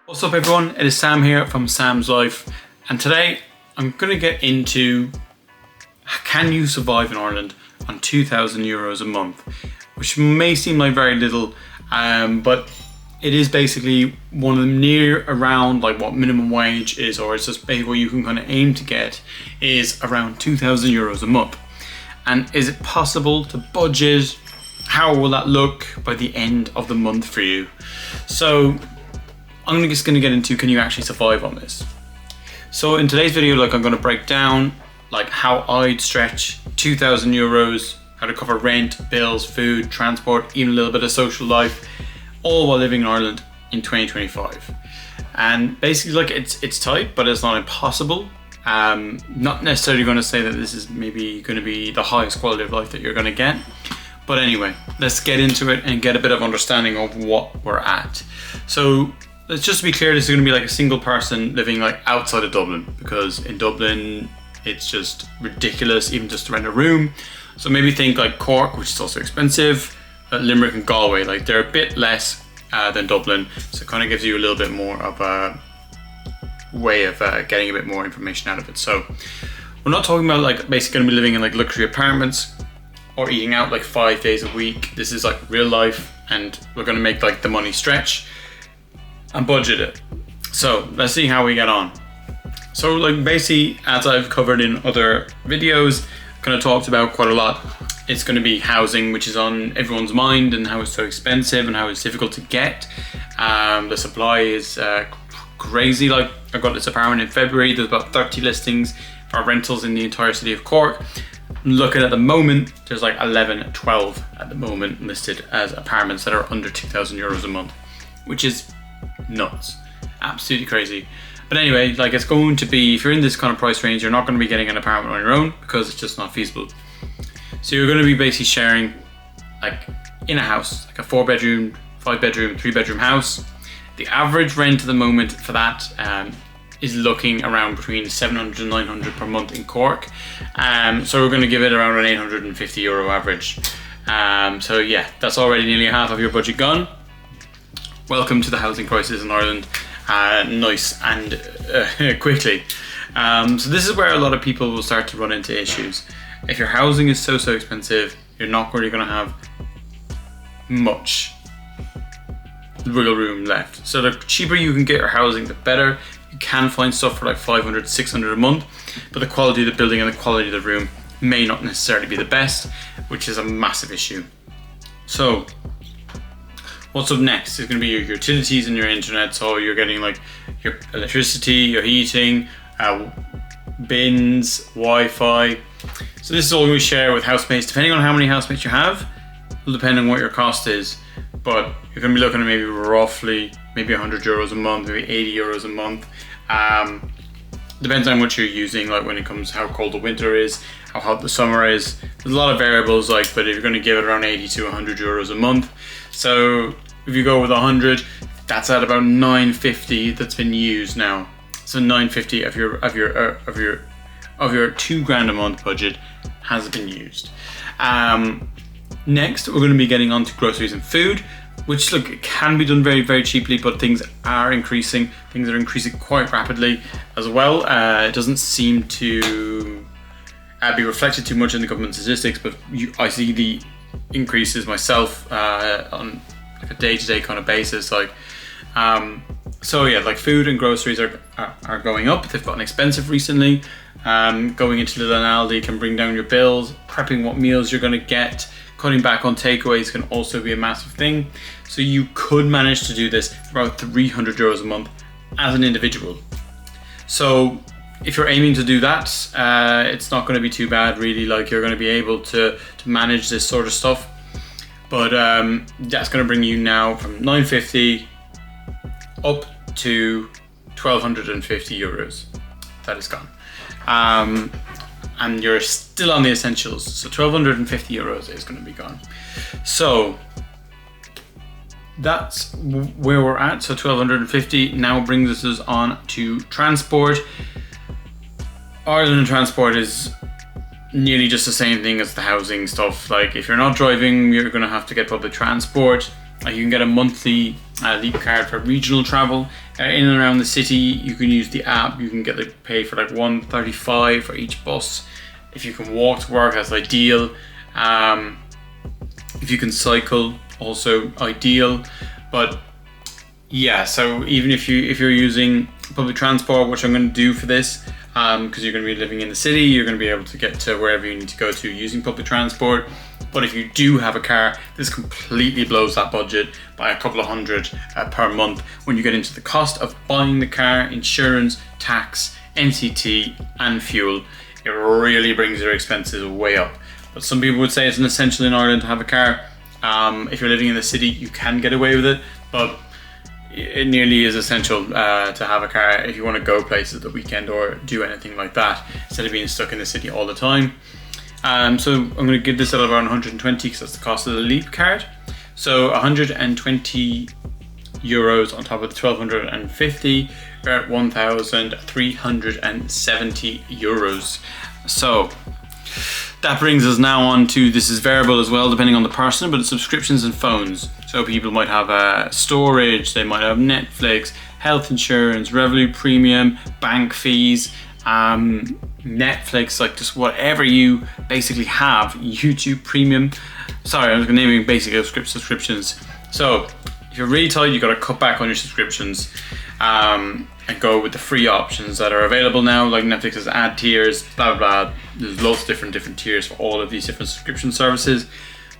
What's up everyone, it is Sam here from Sam's Life, and today I'm going to get into can you survive in Ireland on €2,000 a month, which may seem like very little, but it is basically one of them near around like what minimum wage is, or it's just basically what you can kind of aim to get is around €2,000 a month. And is it possible to budget? How will that look by the end of the month for you? So I'm just going to get into, can you actually survive on this? So in today's video, I'm going to break down how I'd stretch €2,000, how to cover rent, bills, food, transport, even a little bit of social life, all while living in Ireland in 2025. And basically it's tight, but it's not impossible. Not necessarily going to say that this is maybe going to be the highest quality of life that you're going to get. But anyway, let's get into it and get a bit of understanding of what we're at. So let's just be clear, this is going to be like a single person living outside of Dublin, because in Dublin it's just ridiculous even just to rent a room. So maybe think like Cork, which is also expensive, Limerick and Galway, they're a bit less than Dublin, so it kind of gives you a little bit more of a way of getting a bit more information out of it. So we're not talking about basically going to be living in luxury apartments or eating out 5 days a week. This is real life, and we're going to make the money stretch and budget it. So let's see how we get on. So basically, as I've covered in other videos, kind of talked about quite a lot, it's going to be housing, which is on everyone's mind, and how it's so expensive and how it's difficult to get. The supply is crazy. I got this apartment in February, there's about 30 listings for rentals in the entire city of Cork. Looking at the moment, there's 11, 12 at the moment listed as apartments that are under €2,000 a month, which is nuts, absolutely crazy. But anyway, it's going to be, if you're in this kind of price range, you're not going to be getting an apartment on your own because it's just not feasible. So you're going to be basically sharing in a house, a 4-bedroom, 5-bedroom, 3-bedroom house. The average rent at the moment for that is looking around between 700 and 900 per month in Cork. So we're going to give it around an €850 average. So yeah, that's already nearly half of your budget gone. Welcome to the housing crisis in Ireland, nice and quickly. So this is where a lot of people will start to run into issues. If your housing is so expensive, you're not really going to have much wiggle room left. So the cheaper you can get your housing, the better. You can find stuff for 500, 600 a month, but the quality of the building and the quality of the room may not necessarily be the best, which is a massive issue. So what's up next is going to be your utilities and your internet. So you're getting your electricity, your heating, bins, Wi-Fi. So this is all we share with housemates. Depending on how many housemates you have, will depend on what your cost is. But you're going to be looking at maybe roughly €100 a month, maybe €80 a month. Depends on what you're using, when it comes to how cold the winter is, how hot the summer is. There's a lot of variables, but if you're going to give it around €80 to €100 a month. So if you go with 100, that's at about €950 that's been used now. So €950 of your £2,000 a month budget has been used. Next, we're going to be getting on to groceries and food, which it can be done very, very cheaply, but things are increasing. Things are increasing quite rapidly as well. It doesn't seem to be reflected too much in the government statistics, but I see the increases myself on a day-to-day kind of basis. So yeah, food and groceries are going up. They've gotten expensive recently. Going into Lidl and Aldi can bring down your bills. Prepping what meals you're going to get. Cutting back on takeaways can also be a massive thing. So you could manage to do this for about €300 a month as an individual. So if you're aiming to do that, it's not going to be too bad really. You're going to be able to manage this sort of stuff. But that's going to bring you now from €950 up to €1,250. That is gone. And you're still on the essentials, so €1,250 is going to be gone. So that's where we're at. So $1,250 now brings us on to transport. Ireland transport is nearly just the same thing as the housing stuff. Like if you're not driving, you're going to have to get public transport. You can get a monthly Leap card for regional travel. In and around the city, you can use the app. You can get pay for like $1.35 for each bus. If you can walk to work, that's ideal. If you can cycle, also ideal. But yeah, so even if you're using public transport, which I'm going to do for this, because you're going to be living in the city, you're going to be able to get to wherever you need to go to using public transport. But if you do have a car, this completely blows that budget by a couple of hundred per month when you get into the cost of buying the car, insurance, tax, NCT and fuel. It really brings your expenses way up. But some people would say it's an essential in Ireland to have a car. If you're living in the city, you can get away with it, but it nearly is essential to have a car if you want to go places at the weekend or do anything like that instead of being stuck in the city all the time. So I'm going to give this at around 120 because that's the cost of the Leap card. So 120 euros on top of the 1250, we're at 1,370 euros. So that brings us now on to, this is variable as well depending on the person, but it's subscriptions and phones. So people might have storage, they might have Netflix, health insurance, Revolut Premium, bank fees, Netflix, like just whatever you basically have, YouTube Premium. Sorry, I was naming basic subscriptions. So if you're really tight, you've got to cut back on your subscriptions and go with the free options that are available now, like Netflix has ad tiers, blah blah blah. There's lots of different tiers for all of these different subscription services,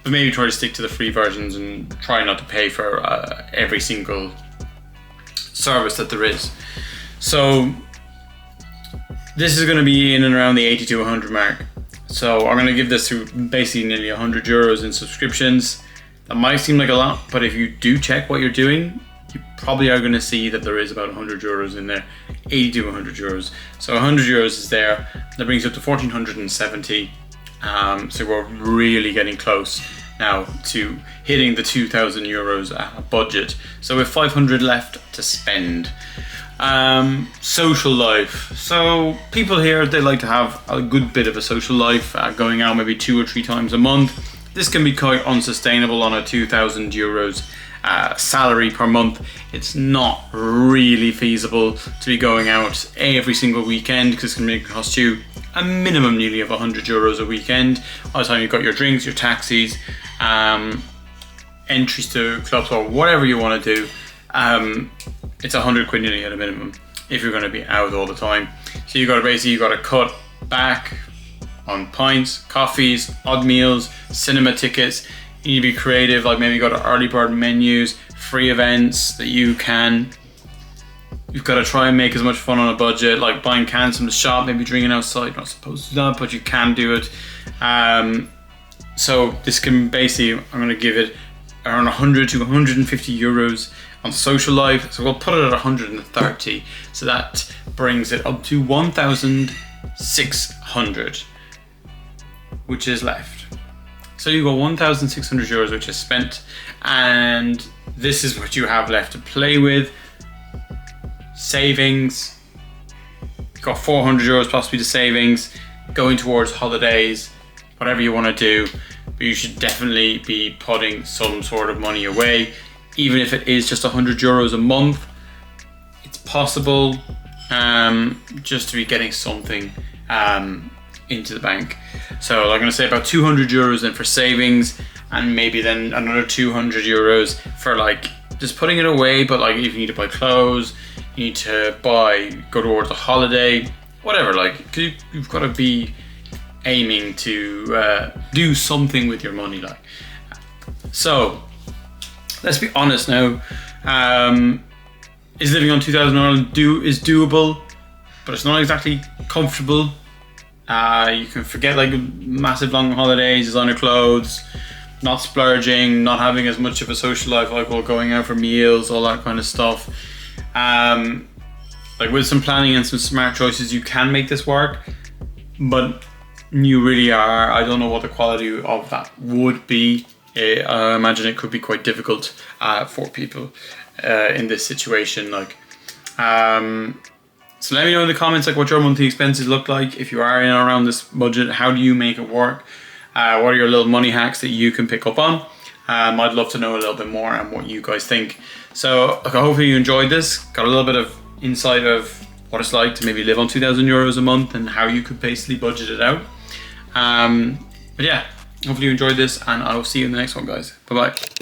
but maybe try to stick to the free versions and try not to pay for every single service that there is. So this is going to be in and around the 80 to 100 mark. So I'm going to give this to basically nearly 100 euros in subscriptions. That might seem like a lot, but if you do check what you're doing, you probably are going to see that there is about 100 euros in there, 80 to 100 euros. So 100 euros is there. That brings you up to 1,470. So we're really getting close now to hitting the 2,000 euros budget. So we have 500 left to spend. Social life. So people here, they like to have a good bit of a social life, going out maybe 2 or 3 times a month. This can be quite unsustainable on a 2,000 euros salary per month. It's not really feasible to be going out every single weekend because it's going to cost you a minimum nearly of 100 euros a weekend by the time you've got your drinks, your taxis, entries to clubs or whatever you want to do. It's 100 quid nearly at a minimum if you're going to be out all the time. So you got to cut back on pints, coffees, odd meals, cinema tickets. You need to be creative, like maybe go to early bird menus, free events that you can. You've got to try and make as much fun on a budget, like buying cans from the shop, maybe drinking outside. You're not supposed to do that, but you can do it. So this can basically, I'm going to give it around 100 to 150 euros on social life. So we'll put it at 130. So that brings it up to 1,600, which is left. So you got 1,600 euros which is spent, and this is what you have left to play with. Savings, you've got 400 euros possibly to savings, going towards holidays, whatever you want to do, but you should definitely be putting some sort of money away, even if it is just 100 euros a month. It's possible just to be getting something into the bank. So I'm going to say about 200 euros in for savings, and maybe then another 200 euros for like just putting it away. But like if you need to buy clothes, you need to go towards a holiday, whatever, like you've got to be aiming to do something with your money. Like, so let's be honest now, is living on 2,000 Ireland is doable, but it's not exactly comfortable. You can forget like massive long holidays, designer clothes, not splurging, not having as much of a social life, like going out for meals, all that kind of stuff. Like with some planning and some smart choices, you can make this work, but you really are, I don't know what the quality of that would be. I imagine it could be quite difficult for people in this situation. Like, so let me know in the comments like what your monthly expenses look like. If you are in or around this budget, how do you make it work? What are your little money hacks that you can pick up on? I'd love to know a little bit more and what you guys think. So hopefully you enjoyed this, got a little bit of insight of what it's like to maybe live on €2,000 a month and how you could basically budget it out. But yeah, hopefully you enjoyed this, and I'll see you in the next one, guys. Bye bye.